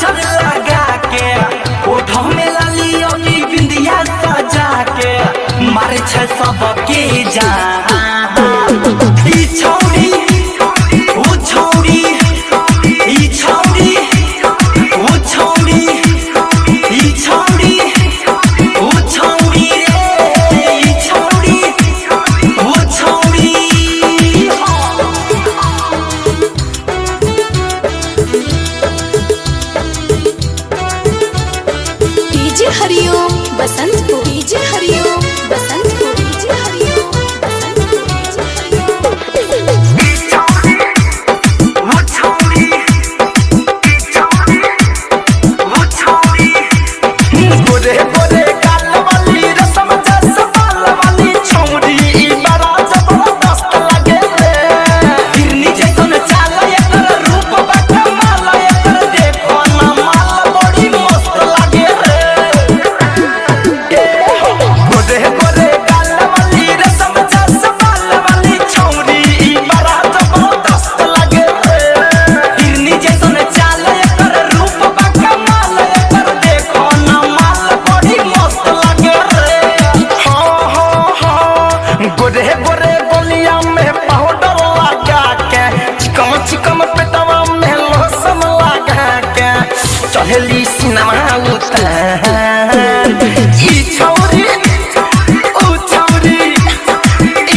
काजल लगा के ओठों में लाली ओली बिंदिया सजा के मारे छ सबके जान ई छौरी ओ छौरी ई छौरी ओ छौरी ई छौरी ओ छौरी रे ई छौरी ओ छौरी डीजे हरिओम बसंतपुर डीजे हरिओम बसंतपुर डीजे हरिओम बसंतपुर डीजे हरिओम गोरे गोरे गाल वाली रसम जस बाल वाली छौरी ई बड़ा जबरदस्त लगे रे हिरनी जैसन चाल एकर रूप बा कमाल एकर देखो ना माल बड़ी मस्त लगे रे गोरे गोरे गाल वाली रसम जस बाल वाली छौरी ई बड़ा जबरदस्त लगे रे हिरनी जैसन चाल एकर रूप बा कमाल एकर देखो ना माल बड़ी मस्त लगे रे गोरे गोरे बोलिया में पाउडर लगा के चिकम चिकम पेटवा में लोशन लगा के चढ़ली सिनेमा उतार ई छौरी ओ छौरी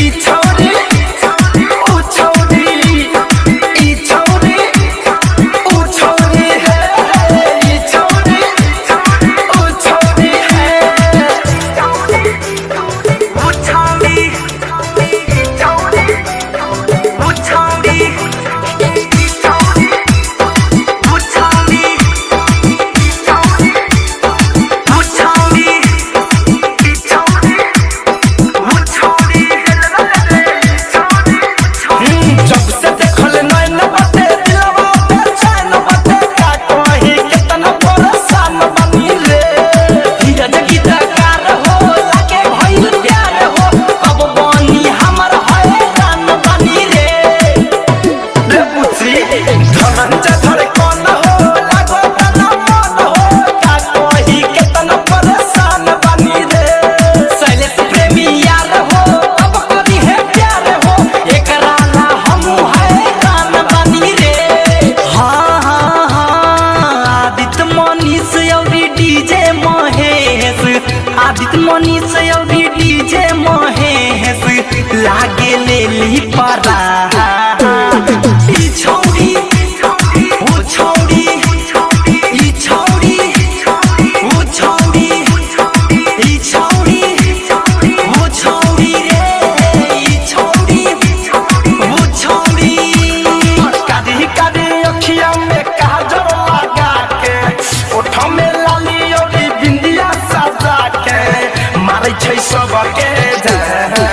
ई छौरी ओ छौरी ई छौरी ओ छौरी है ई छौरी ओ छौरी है ओ छौरी जब से देखल नैन बाटे दिलवा पे चैन बाटे का कहीं कितना परेशान बनी रे धीरज गीतकार हो लागे भइल प्यार हो अब बनी हमर हैरान बनी रे पुत्री धनंजय धड़कन हो लागो तना मन हो का कहीं कितना परेशान बनी रे शैलेश प्रेमी यार हो अब करी है प्यार हो एकरा ना हमू हैरान बनी रे आदित्य मनीष औरी डीजे महेश आदित्य मनीष औरी डीजे महेश लागे लेली परा ई छौरी ओ छौरी ई छौरी ओ छौरी ई छौरी ओ छौरी रे ई छौरी ओ छौरी कादी कादी अखिया में काजल लगा के ओठ में लाली और बिंदिया सजा के मारै छै सबके जान